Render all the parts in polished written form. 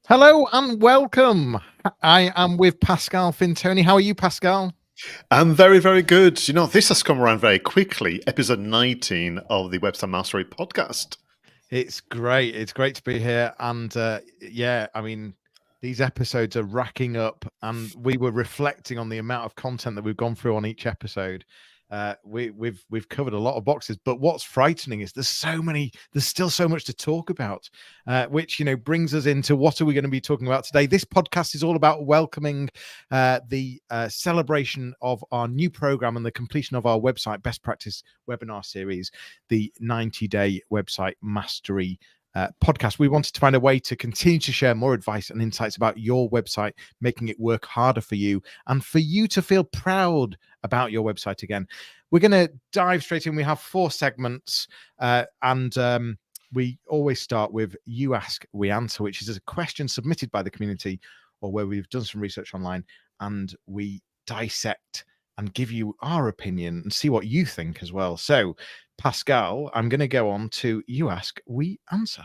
Hello and welcome. I am with Pascal Fintoni. How are you, Pascal? I'm very, very good. This has come around very quickly. Episode 19 of the Website Mastery podcast. It's great. It's great to be here. And these episodes are racking up, and we were reflecting on the amount of content that we've gone through on each episode. We've covered a lot of boxes, but what's frightening is there's still so much to talk about, which brings us into what are we going to be talking about today. This podcast is all about welcoming the celebration of our new program and the completion of our website best practice webinar series, the 90-day website mastery podcast. We wanted to find a way to continue to share more advice and insights about your website, making it work harder for you and for you to feel proud about your website again. We're going to dive straight in. We have 4 segments and we always start with You Ask, We Answer, which is a question submitted by the community or where we've done some research online and we dissect and give you our opinion and see what you think as well. So, Pascal, I'm going to go on to You Ask, We Answer.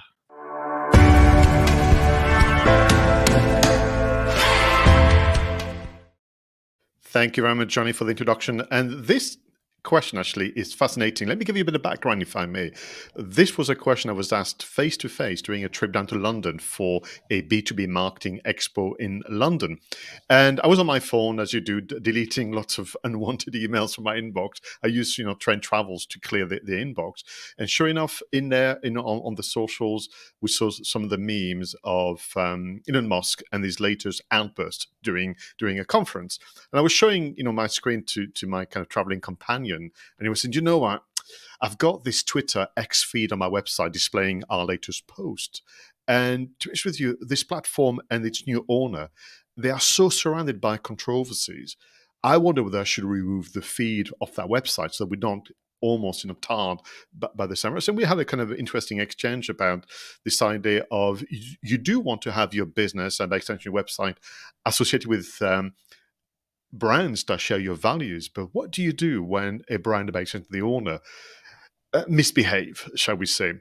Thank you very much, Jonny, for the introduction. And this question actually is fascinating. Let me give you a bit of background, if I may. This was a question I was asked face to face during a trip down to London for a B2B marketing expo in London. And I was on my phone, as you do, deleting lots of unwanted emails from my inbox. I use, Trend Travels to clear the inbox. And sure enough, in there, on the socials, we saw some of the memes of Elon Musk and his latest outburst during a conference. And I was showing, my screen to my kind of traveling companion. And he was saying, you know what? I've got this Twitter X feed on my website displaying our latest post. And to be honest with you, this platform and its new owner, they are so surrounded by controversies. I wonder whether I should remove the feed off that website so that we don't almost tarred by the summer. And we had a kind of interesting exchange about this idea of you do want to have your business and by extension your website associated with brands that share your values, but what do you do when a brand, by extension the owner, misbehave, shall we say?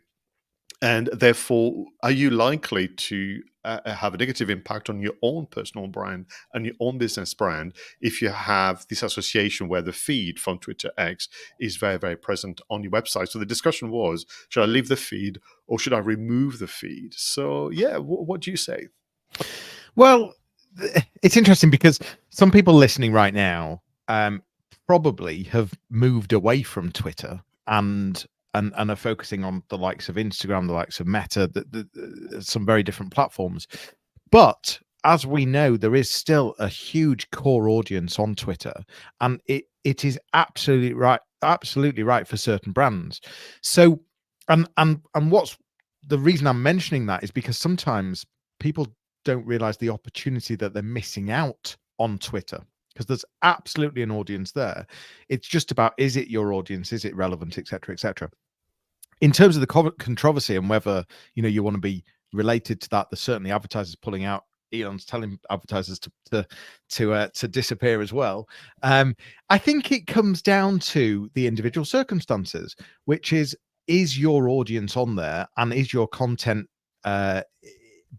And therefore, are you likely to have a negative impact on your own personal brand and your own business brand if you have this association where the feed from Twitter X is very, very present on your website? So the discussion was, should I leave the feed or should I remove the feed? So yeah, what do you say? Well, it's interesting because some people listening right now probably have moved away from Twitter and are focusing on the likes of Instagram, the likes of Meta, some very different platforms. But as we know, there is still a huge core audience on Twitter, and it is absolutely right for certain brands. So, and what's the reason I'm mentioning that is because sometimes people don't realize the opportunity that they're missing out on Twitter, because there's absolutely an audience there. It's just about, is it your audience? Is it relevant, etc., etc. In terms of the controversy and whether, you want to be related to that, there's certainly advertisers pulling out. Elon's telling advertisers to disappear as well. I think it comes down to the individual circumstances, which is your audience on there and is your content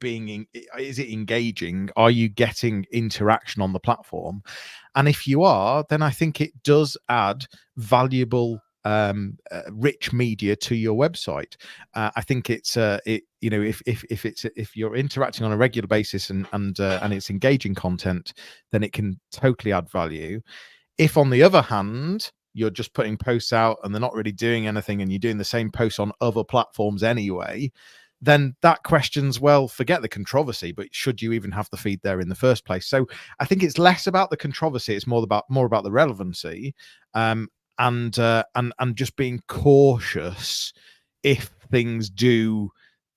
is it engaging? Are you getting interaction on the platform? And if you are, then I think it does add valuable rich media to your website. I think it's if you're interacting on a regular basis and it's engaging content, then it can totally add value. If on the other hand you're just putting posts out and they're not really doing anything and you're doing the same posts on other platforms anyway, then that questions, well, forget the controversy, but should you even have the feed there in the first place? So I think it's less about the controversy, it's more about the relevancy, and just being cautious if things do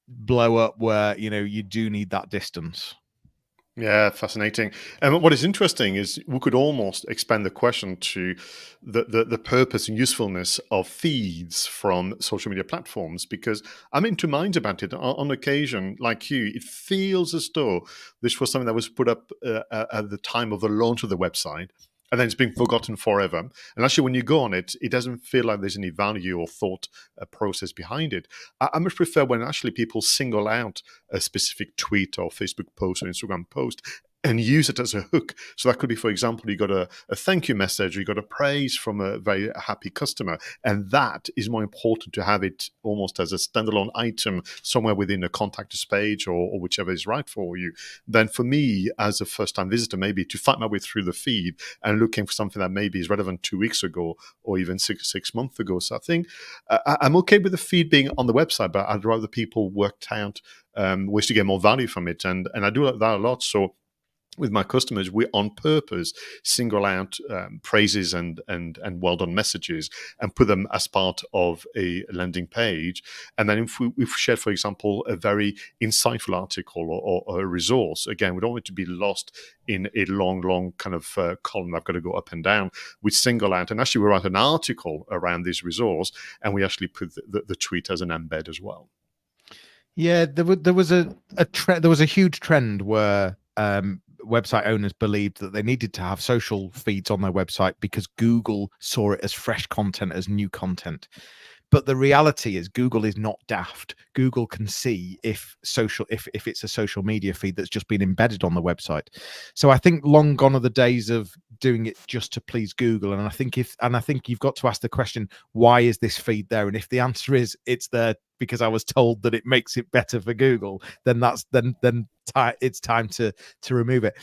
blow up where you do need that distance. Yeah, fascinating. And what is interesting is we could almost expand the question to the purpose and usefulness of feeds from social media platforms, because I'm in two minds about it. On occasion, like you, it feels as though this was something that was put up at the time of the launch of the website. and then it's been forgotten forever. And actually, when you go on it, it doesn't feel like there's any value or thought process behind it. I much prefer when actually people single out a specific tweet or Facebook post or Instagram post and use it as a hook. So that could be, for example, you got a thank you message, you got a praise from a very happy customer, and that is more important to have it almost as a standalone item somewhere within a contact us page or whichever is right for you, than for me as a first-time visitor maybe to find my way through the feed and looking for something that maybe is relevant 2 weeks ago or even six months ago. So I think I'm okay with the feed being on the website, but I'd rather people worked out ways to get more value from it, and I do that a lot. So with my customers, we on purpose single out praises and well done messages and put them as part of a landing page. And then if we share, for example, a very insightful article or a resource, again, we don't want it to be lost in a long kind of column I've got to go up and down. We single out, and actually we write an article around this resource, and we actually put the tweet as an embed as well. Yeah, there was a huge trend where website owners believed that they needed to have social feeds on their website because Google saw it as fresh content, as new content. But the reality is Google is not daft. Google can see if it's a social media feed that's just been embedded on the website. So I think long gone are the days of doing it just to please Google. And I think you've got to ask the question, why is this feed there? And if the answer is it's there because I was told that it makes it better for Google, then it's time to remove it.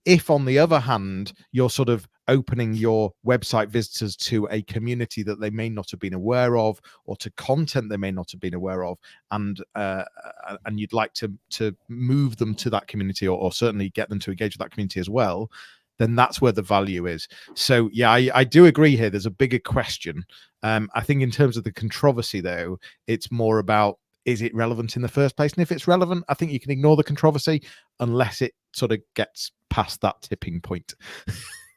If, on the other hand, you're sort of opening your website visitors to a community that they may not have been aware of, or to content they may not have been aware of, and you'd like to move them to that community, or certainly get them to engage with that community as well, then that's where the value is. So yeah, I do agree here. There's a bigger question. I think in terms of the controversy, though, it's more about, is it relevant in the first place? And if it's relevant, I think you can ignore the controversy unless it sort of gets past that tipping point.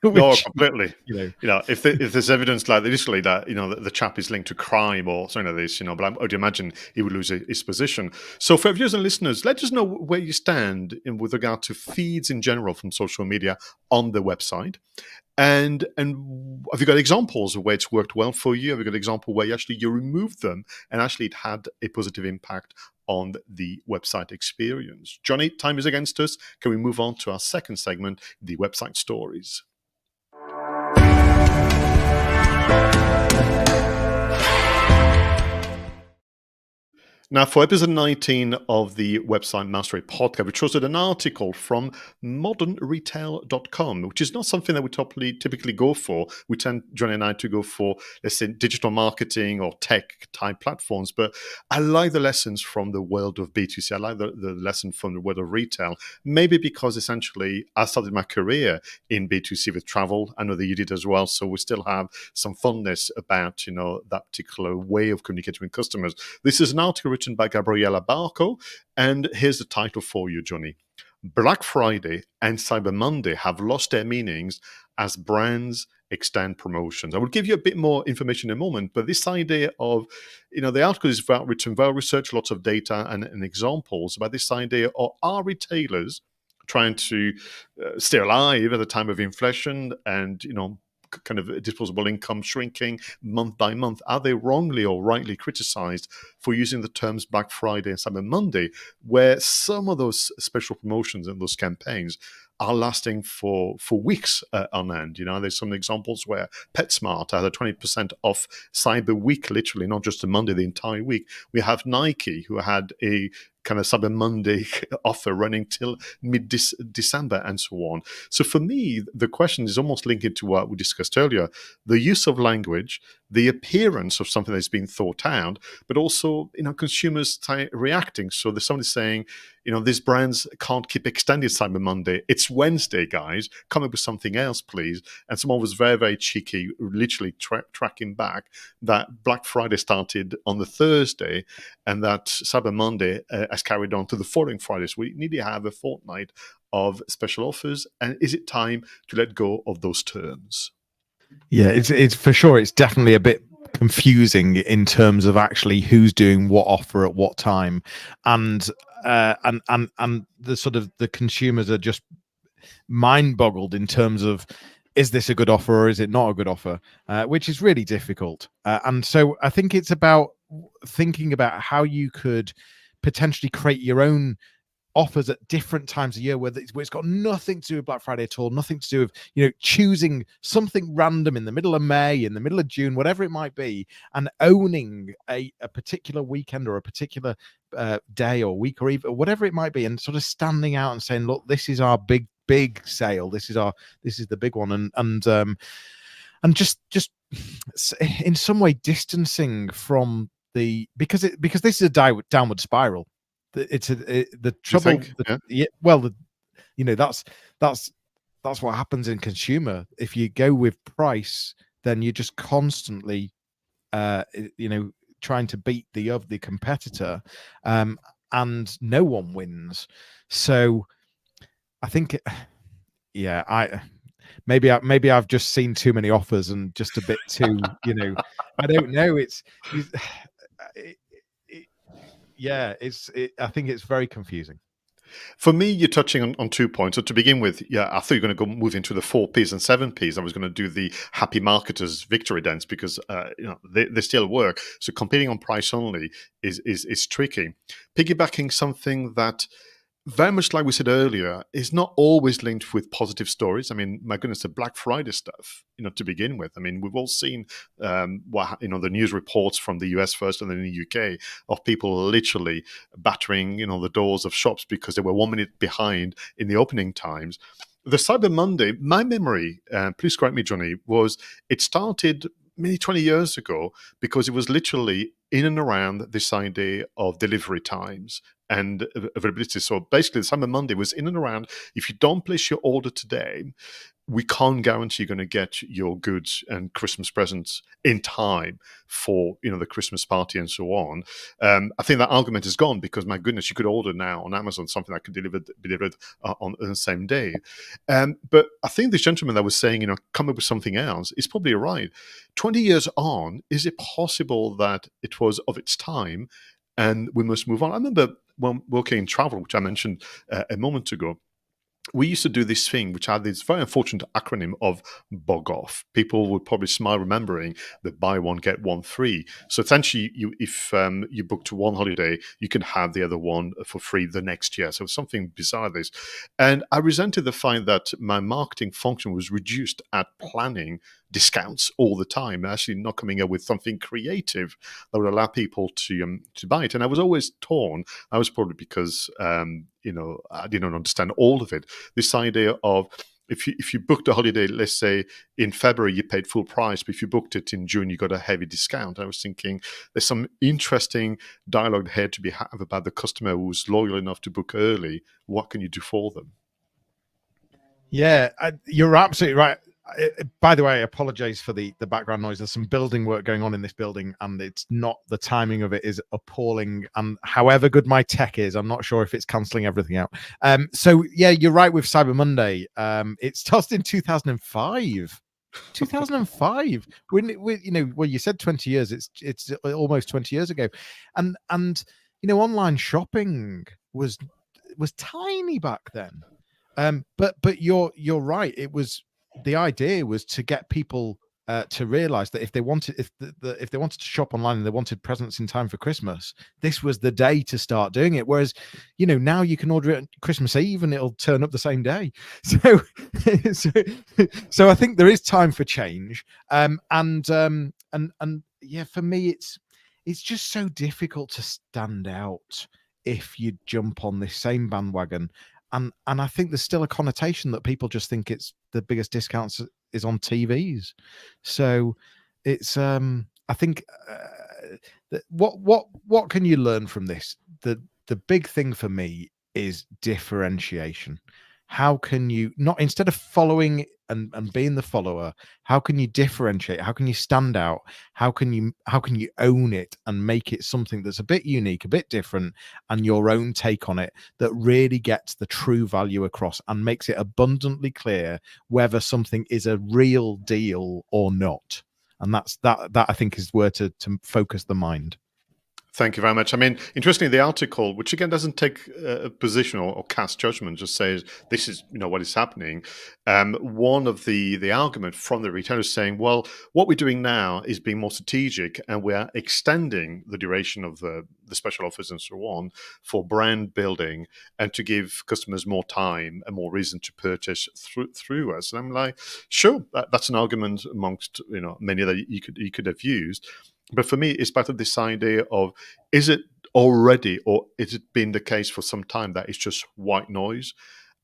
No, completely. If there's evidence like literally that the chap is linked to crime or something like this, but I would imagine he would lose his position. So for viewers and listeners, let us know where you stand with regard to feeds in general from social media on the website. And have you got examples of where it's worked well for you? Have you got an example where you removed them and actually it had a positive impact on the website experience? Jonny, time is against us. Can we move on to our second segment, the website stories? Now, for episode 19 of the Website Mastery podcast, we chose an article from modernretail.com, which is not something that we typically go for. We tend, Jonny and I, to go for, let's say, digital marketing or tech-type platforms. But I like the lessons from the world of B2C. I like the lesson from the world of retail, maybe because essentially I started my career in B2C with travel. I know that you did as well. So we still have some fondness about, that particular way of communicating with customers. This is an article written by Gabriela Barkho, and here's the title for you, Jonny. Black Friday and Cyber Monday have lost their meanings as brands extend promotions. I will give you a bit more information in a moment, but this idea of, the article is written, well researched, lots of data and examples about this idea of, are retailers trying to stay alive at the time of inflation and, kind of disposable income shrinking month by month? Are they wrongly or rightly criticized for using the terms Black Friday and Cyber Monday, where some of those special promotions and those campaigns are lasting for weeks on end? There's some examples where PetSmart had a 20% off Cyber Week, literally, not just a Monday, the entire week. We have Nike, who had a kind of Cyber Monday offer running till mid-December and so on. So for me, the question is almost linked to what we discussed earlier, the use of language, the appearance of something that's been thought out, but also, consumers reacting. So there's somebody saying, these brands can't keep extending Cyber Monday. It's Wednesday, guys. Come up with something else, please. And someone was very, very cheeky, literally tracking back that Black Friday started on the Thursday and that Cyber Monday has carried on to the following Friday. So we need to have a fortnight of special offers. And is it time to let go of those terms? Yeah, it's for sure. It's definitely a bit confusing in terms of actually who's doing what offer at what time, and the sort of the consumers are just mind boggled in terms of is this a good offer or is it not a good offer, which is really difficult. And so I think it's about thinking about how you could potentially create your own offers at different times of year where it's got nothing to do with Black Friday at all, nothing to do with, you know, choosing something random in the middle of May, in the middle of June, whatever it might be, and owning a particular weekend or a particular day or week or even whatever it might be, and sort of standing out and saying, look, this is our big sale, this is the big one, and just in some way distancing from because this is a downward spiral. It's the trouble. You know, that's what happens in consumer. If you go with price, then you're just constantly, you know, trying to beat the competitor, and no one wins. So I think, maybe I've just seen too many offers and just a bit too, you know, I don't know. I think it's very confusing. For me, you're touching on 2 points. So to begin with, I thought you were going to move into the 4 Ps and 7 Ps. I was going to do the happy marketers victory dance because you know, they still work. So competing on price only is tricky. Piggybacking something that, very much like we said earlier, is not always linked with positive stories. I mean, my goodness, the Black Friday stuff, you know, to begin with. I mean, we've all seen the news reports from the US first and then in the UK of people literally battering, you know, the doors of shops because they were 1 minute behind in the opening times. The Cyber Monday, my memory, please correct me, Jonny, was it started maybe 20 years ago because it was literally in and around this idea of delivery times and availability. So basically, the Cyber Monday was in and around, if you don't place your order today, we can't guarantee you're going to get your goods and Christmas presents in time for, you know, the Christmas party and so on. I think that argument is gone because, my goodness, you could order now on Amazon something that could be delivered on the same day. But I think this gentleman that was saying, you know, come up with something else is probably right. 20 years on, is it possible that it was of its time and we must move on? I remember when working in travel, which I mentioned a moment ago, we used to do this thing which had this very unfortunate acronym of bug off. People would probably smile remembering that buy one get one free. So essentially, if you booked one holiday, you can have the other one for free the next year. So something bizarre this. And I resented the fact that my marketing function was reduced at planning discounts all the time, actually not coming up with something creative that would allow people to buy it. And I was always torn. I was probably because you know, I didn't understand all of it. This idea of if you booked a holiday, let's say in February, you paid full price, but if you booked it in June, you got a heavy discount. I was thinking there's some interesting dialogue here to be have about the customer who's loyal enough to book early. What can you do for them? Yeah, you're absolutely right. By the way, I apologize for the background noise. There's some building work going on in this building, and it's not, the timing of it is appalling. And however good my tech is, I'm not sure if it's cancelling everything out. So yeah, you're right with Cyber Monday. It started in 2005. 2005. When you know, well, you said 20 years. It's almost 20 years ago, and you know, online shopping was tiny back then. But you're right. It was, the idea was to get people to realize that if they wanted, if they wanted to shop online and they wanted presents in time for Christmas, this was the day to start doing it. Whereas, you know, now you can order it on Christmas Eve and it'll turn up the same day. So so I think there is time for change. And yeah, for me, it's just so difficult to stand out if you jump on this same bandwagon. And I think there's still a connotation that people just think it's the biggest discounts is on TVs. So it's I think what can you learn from this? The big thing for me is differentiation. How can you not, instead of following and being the follower, how can you differentiate? How can you stand out? How can you own it and make it something that's a bit unique, a bit different, and your own take on it that really gets the true value across and makes it abundantly clear whether something is a real deal or not? And that I think is where to focus the mind. Thank you very much. I mean, interestingly, the article, which again doesn't take a position or cast judgment, just says this is what is happening. One of the argument from the retailers saying, well, what we're doing now is being more strategic, and we are extending the duration of the special offers and so on for brand building and to give customers more time and more reason to purchase through us. And I'm like, sure, that's an argument amongst many that you could have used. But for me, it's part of this idea of, is it already, or is it been the case for some time that it's just white noise,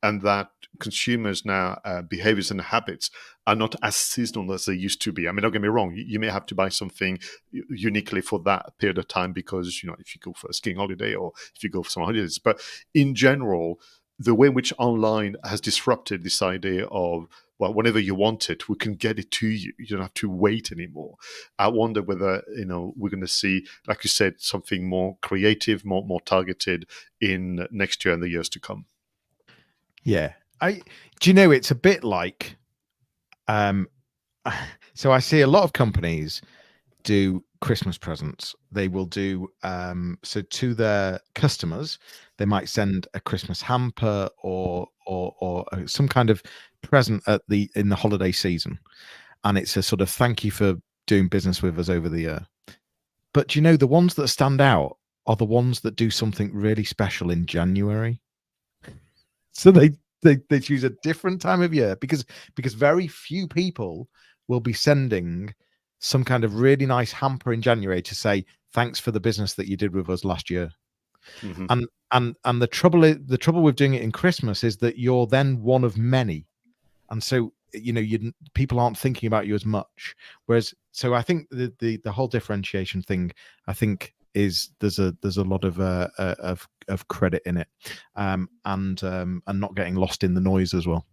and that consumers now behaviors and habits are not as seasonal as they used to be? I mean, don't get me wrong, you may have to buy something uniquely for that period of time because, if you go for a skiing holiday or if you go for some holidays. But in general, the way in which online has disrupted this idea of, well, whenever you want it, we can get it to you. You don't have to wait anymore. I wonder whether we're going to see, like you said, something more creative, more targeted in next year and the years to come. Yeah, it's a bit like, so I see a lot of companies do Christmas presents. They will do so to their customers. They might send a Christmas hamper or some kind of present in the holiday season, and it's a sort of thank you for doing business with us over the year. But the ones that stand out are the ones that do something really special in January. So they choose a different time of year because very few people will be sending some kind of really nice hamper in January to say thanks for the business that you did with us last year. Mm-hmm. And the trouble with doing it in Christmas is that you're then one of many, and so people aren't thinking about you as much. Whereas, so I think the whole differentiation thing, I think, is there's a lot of credit in it, and not getting lost in the noise as well.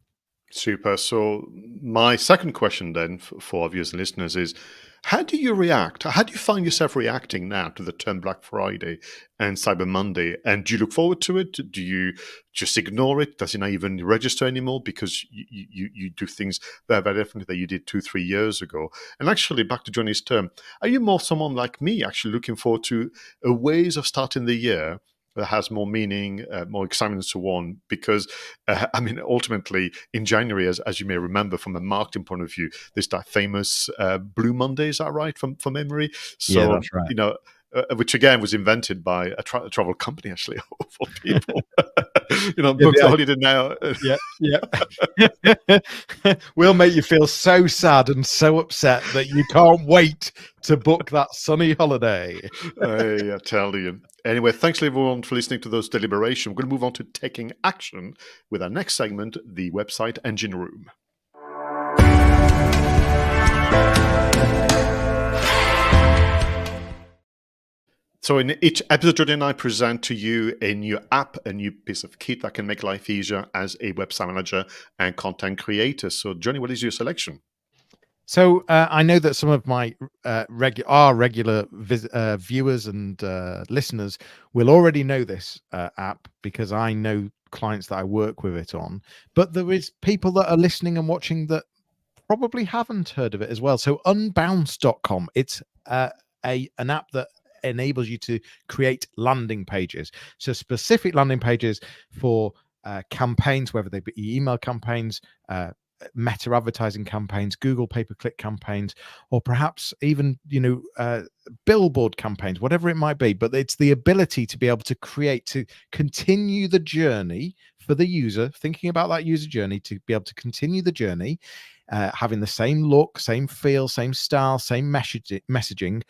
Super. So my second question then for our viewers and listeners is, how do you react? How do you find yourself reacting now to the term Black Friday and Cyber Monday? And do you look forward to it? Do you just ignore it? Does it not even register anymore because you do things very, very differently that you did 2-3 years ago? And actually, back to Jonny's term, are you more someone like me, actually looking forward to ways of starting the year that has more meaning, more excitement, and so on? Because, ultimately, in January, as you may remember from a marketing point of view, there's that famous Blue Monday, is that right, from memory? So, yeah, that's right. Which again was invented by a travel company, actually, for people. Book the holiday now. Yeah. We'll make you feel so sad and so upset that you can't wait to book that sunny holiday. I tell you. Anyway, thanks everyone for listening to those deliberations. We're going to move on to taking action with our next segment, the website engine room. So in each episode, Jonny and I present to you a new app, a new piece of kit that can make life easier as a website manager and content creator. So Jonny, what is your selection? So I know that some of my regular viewers and listeners will already know this app because I know clients that I work with it on. But there is people that are listening and watching that probably haven't heard of it as well. So Unbounce.com, it's an app that enables you to create landing pages. So specific landing pages for campaigns, whether they be email campaigns, Meta advertising campaigns, Google pay-per-click campaigns, or perhaps even billboard campaigns, whatever it might be. But it's the ability to be able to create, to continue the journey for the user, thinking about that user journey, to be able to continue the journey, having the same look, same feel, same style, same messaging,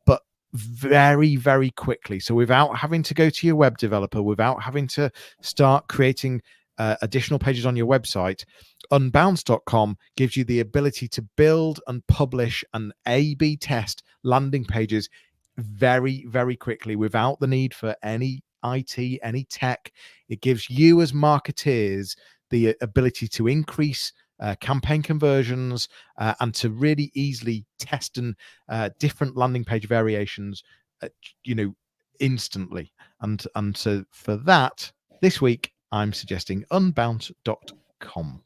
but very, very quickly. So without having to go to your web developer, without having to start creating additional pages on your website, Unbounce.com gives you the ability to build and publish and A/B test landing pages very, very quickly without the need for any IT, any tech. It gives you as marketeers the ability to increase campaign conversions and to really easily test and different landing page variations, instantly. And so for that, this week, I'm suggesting Unbounce.com.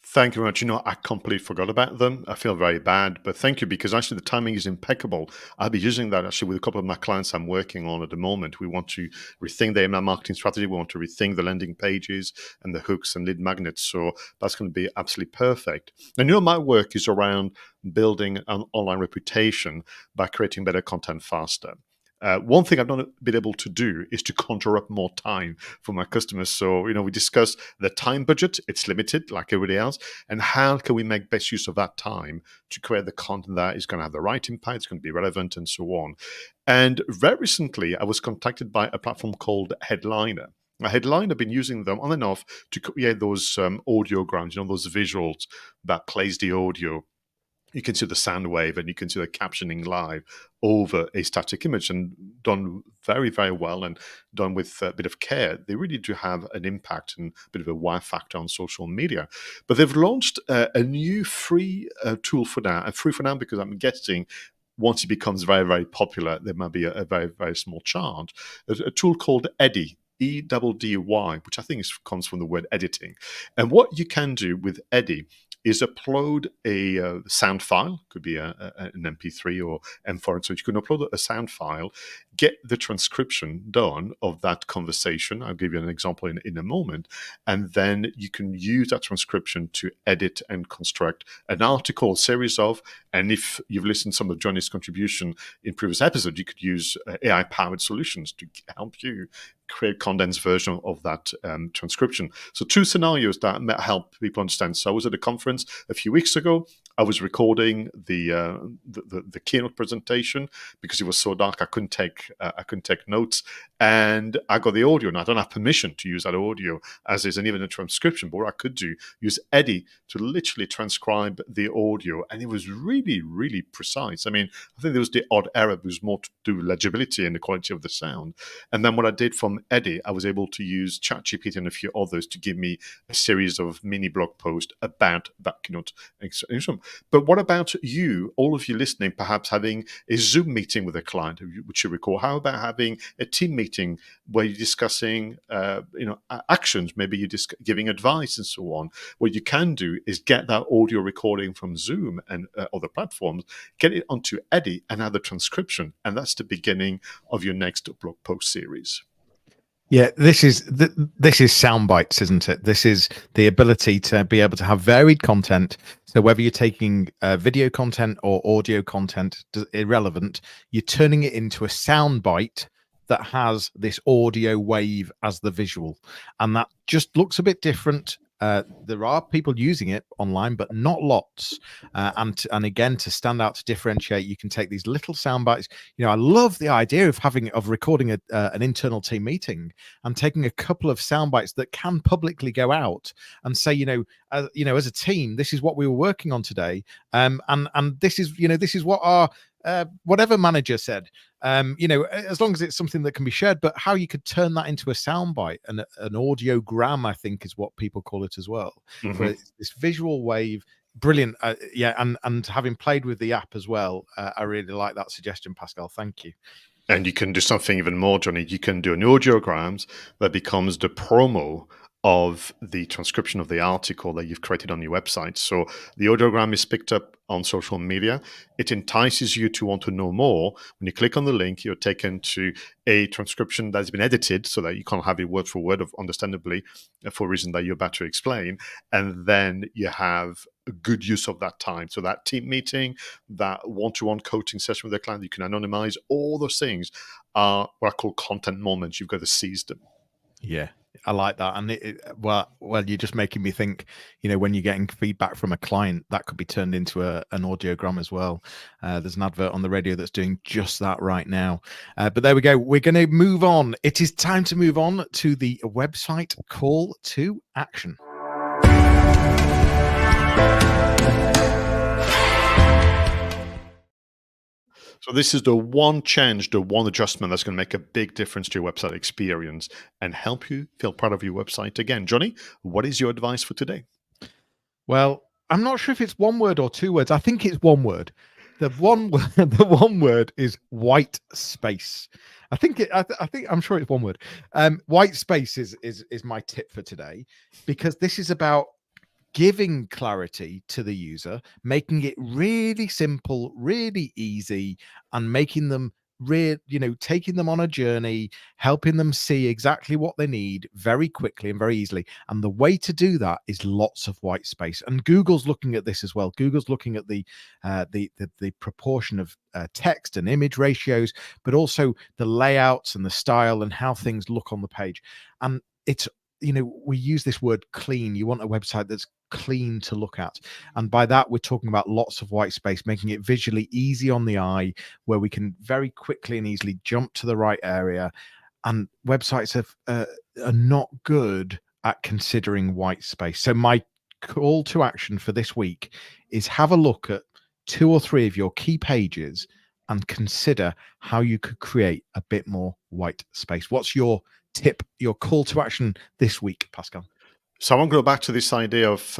Thank you very much. I completely forgot about them. I feel very bad, but thank you, because actually the timing is impeccable. I'll be using that actually with a couple of my clients I'm working on at the moment. We want to rethink their email marketing strategy. We want to rethink the landing pages and the hooks and lead magnets. So that's going to be absolutely perfect. And my work is around building an online reputation by creating better content faster. One thing I've not been able to do is to conjure up more time for my customers. So, we discuss the time budget. It's limited like everybody else. And how can we make best use of that time to create the content that is going to have the right impact, it's going to be relevant, and so on. And very recently, I was contacted by a platform called Headliner. Now, Headliner, I've been using them on and off to create those audiograms, those visuals that plays the audio. You can see the sound wave and you can see the captioning live over a static image, and done very, very well and done with a bit of care. They really do have an impact and a bit of a wow factor on social media. But they've launched a new free tool for now, and free for now because I'm guessing once it becomes very, very popular, there might be a very, very small charge. There's a tool called Eddy. Eddy, which I think comes from the word editing. And what you can do with Eddy is upload a sound file, could be an MP3 or M4, so you can upload a sound file, get the transcription done of that conversation. I'll give you an example in a moment, and then you can use that transcription to edit and construct an article, series of, and if you've listened to some of Jonny's contribution in previous episodes, you could use AI-powered solutions to help you create condensed version of that transcription. So 2 scenarios that help people understand. So I was at a conference a few weeks ago. I was recording the keynote presentation because it was so dark I couldn't take notes, and I got the audio. And I don't have permission to use that audio as is, and even a transcription. But what I could do, use Eddy to literally transcribe the audio, and it was really, really precise. I mean, I think there was the odd error, but it was more to do with legibility and the quality of the sound. And then what I did from Eddy, I was able to use ChatGPT and a few others to give me a series of mini blog posts about that keynote. But what about you, all of you listening, perhaps having a Zoom meeting with a client, which you recall? How about having a team meeting where you're discussing, actions? Maybe you're just giving advice and so on. What you can do is get that audio recording from Zoom and other platforms, get it onto Eddy and have the transcription, and that's the beginning of your next blog post series. Yeah, this is sound bites, isn't it? This is the ability to be able to have varied content. So whether you're taking video content or audio content, irrelevant, you're turning it into a sound bite that has this audio wave as the visual, and that just looks a bit different. There are people using it online, but not lots. And again, to stand out, to differentiate, you can take these little sound bites. I love the idea of recording an internal team meeting and taking a couple of sound bites that can publicly go out and say, as a team, this is what we were working on today, and this is what our whatever manager said, as long as it's something that can be shared. But how you could turn that into a soundbite and an audiogram, I think, is what people call it as well. Mm-hmm. Where it's this visual wave, brilliant. And having played with the app as well, I really like that suggestion, Pascal. Thank you. And you can do something even more, Jonny. You can do an audiograms that becomes the promo of the transcription of the article that you've created on your website. So the audiogram is picked up on social media. It entices you to want to know more. When you click on the link, you're taken to a transcription that's been edited so that you can't have it word for word, understandably, for a reason that you're about to explain. And then you have a good use of that time. So that team meeting, that one-to-one coaching session with the client, you can anonymize. All those things are what I call content moments. You've got to seize them. Yeah, I like that. And well, you're just making me think, when you're getting feedback from a client, that could be turned into an audiogram as well. There's an advert on the radio that's doing just that right now. But there we go. We're going to move on. It is time to move on to the website call to action. So this is the one change, the one adjustment that's going to make a big difference to your website experience and help you feel proud of your website again. Jonny, what is your advice for today? Well, I'm not sure if it's one word or 2 words. I think it's one word. The one word is white space. I'm sure it's one word. White space is my tip for today, because this is about giving clarity to the user, making it really simple, really easy, and making them taking them on a journey, helping them see exactly what they need very quickly and very easily. And the way to do that is lots of white space. And Google's looking at this as well. Google's looking at the proportion of text and image ratios, but also the layouts and the style and how things look on the page. And it's, we use this word clean. You want a website that's clean to look at, and by that we're talking about lots of white space, making it visually easy on the eye, where we can very quickly and easily jump to the right area. And websites are not good at considering white space. So my call to action for this week is have a look at 2 or 3 of your key pages and consider how you could create a bit more white space. What's your tip, your call to action this week, Pascal? So I want to go back to this idea of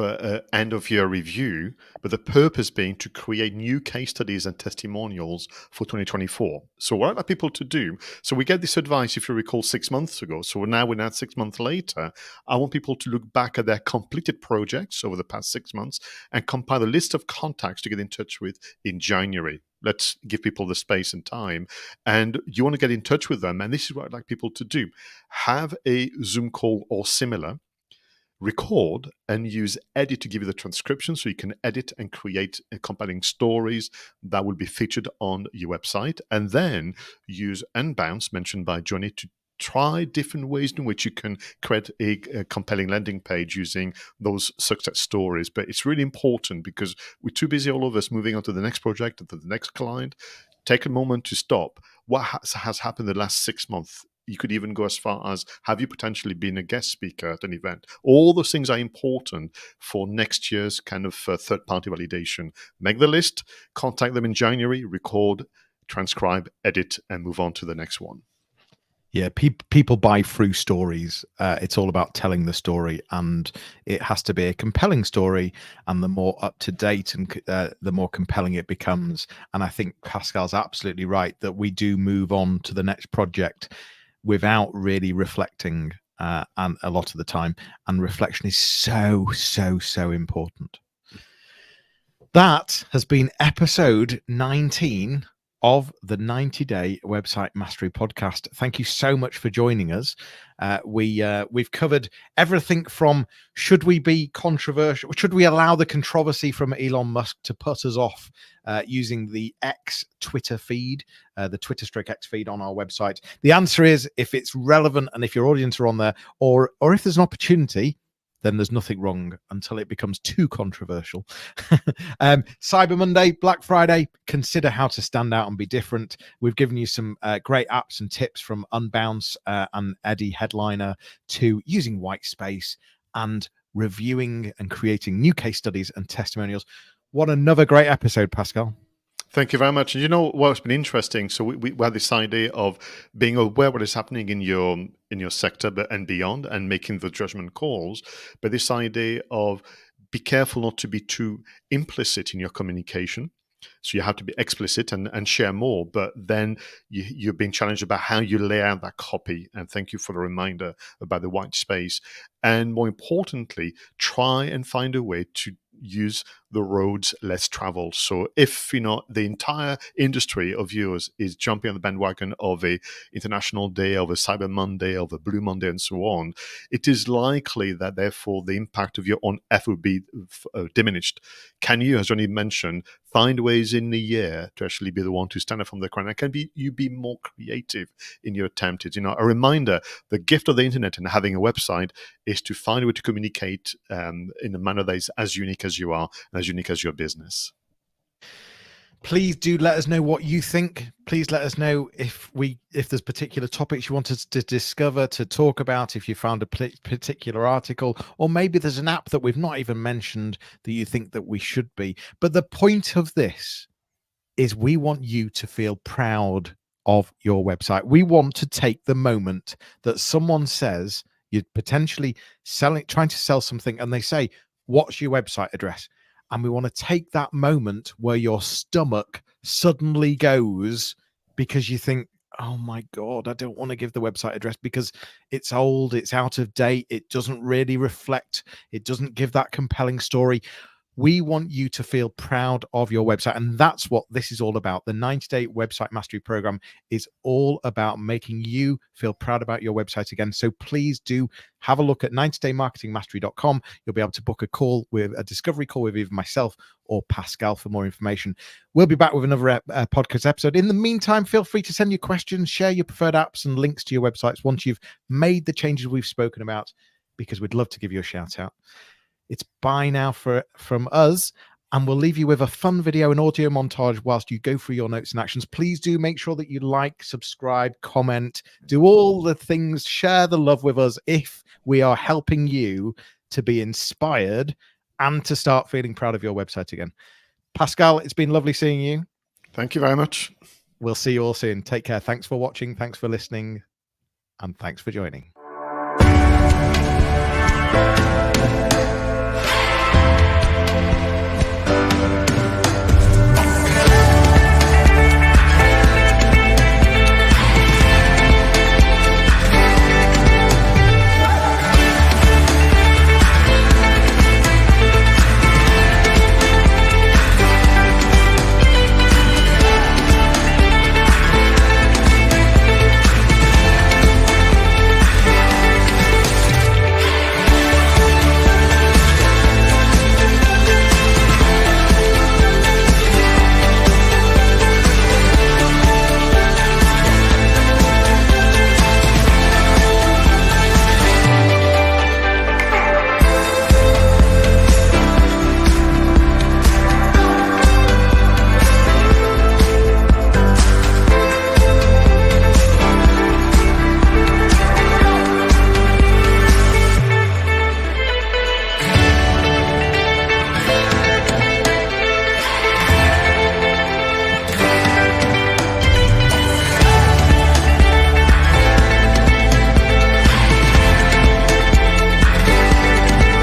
end of year review, but the purpose being to create new case studies and testimonials for 2024. So what I'd like people to do, so we get this advice, if you recall, 6 months ago. So we're now 6 months later. I want people to look back at their completed projects over the past 6 months and compile a list of contacts to get in touch with in January. Let's give people the space and time. And you want to get in touch with them. And this is what I'd like people to do. Have a Zoom call or similar, record, and use Eddy to give you the transcription so you can edit and create compelling stories that will be featured on your website. And then use Unbounce, mentioned by Jonny, to try different ways in which you can create a compelling landing page using those success stories. But it's really important because we're too busy, all of us, moving on to the next project, to the next client. Take a moment to stop. What has happened the last 6 months? You could even go as far as, have you potentially been a guest speaker at an event? All those things are important for next year's kind of third-party validation. Make the list, contact them in January, record, transcribe, edit, and move on to the next one. Yeah, people buy through stories. It's all about telling the story, and it has to be a compelling story. And the more up to date and the more compelling it becomes. And I think Pascal's absolutely right that we do move on to the next project without really reflecting, and a lot of the time. And reflection is so important. That has been episode 19 of the 90-day website mastery podcast. Thank you so much for joining us. We've covered everything from, should we be controversial? Should we allow the controversy from Elon Musk to put us off using the X Twitter feed, the Twitter/X feed on our website? The answer is, if it's relevant and if your audience are on there, or if there's an opportunity, then there's nothing wrong until it becomes too controversial. Cyber Monday, Black Friday, consider how to stand out and be different. We've given you some great apps and tips, from Unbounce and Eddy Headliner to using white space and reviewing and creating new case studies and testimonials. What another great episode, Pascal. Thank you very much. And you know what's been interesting? So we had this idea of being aware what is happening in your sector and beyond, and making the judgment calls. But this idea of be careful not to be too implicit in your communication. So you have to be explicit and share more, but then you're being challenged about how you lay out that copy. And thank you for the reminder about the white space. And more importantly, try and find a way to use the roads less traveled. So if the entire industry of yours is jumping on the bandwagon of a International Day, of a Cyber Monday, of a Blue Monday, and so on, it is likely that therefore the impact of your own effort will be diminished. Can you, as Jonny mentioned, find ways in the year to actually be the one to stand up from the crowd? And can you be more creative in your attempt? It's, a reminder, the gift of the internet and having a website is to find a way to communicate in a manner that is as unique as you are, and as unique as your business. Please do let us know what you think. Please let us know if there's particular topics you want us to discover, to talk about, if you found a particular article, or maybe there's an app that we've not even mentioned that you think that we should be. But the point of this is we want you to feel proud of your website. We want to take the moment that someone says you're potentially trying to sell something, and they say, what's your website address? And we want to take that moment where your stomach suddenly goes, because you think, oh my God, I don't want to give the website address because it's old, it's out of date, it doesn't really reflect, it doesn't give that compelling story. We want you to feel proud of your website. And that's what this is all about. The 90-day website mastery program is all about making you feel proud about your website again. So please do have a look at 90daymarketingmastery.com. You'll be able to book a discovery call with either myself or Pascal for more information. We'll be back with another podcast episode. In the meantime, feel free to send your questions, share your preferred apps and links to your websites once you've made the changes we've spoken about, because we'd love to give you a shout out. It's bye now from us, and we'll leave you with a fun video and audio montage whilst you go through your notes and actions. Please do make sure that you like, subscribe, comment, do all the things, share the love with us if we are helping you to be inspired and to start feeling proud of your website again. Pascal, it's been lovely seeing you. Thank you very much. We'll see you all soon. Take care. Thanks for watching. Thanks for listening. And thanks for joining.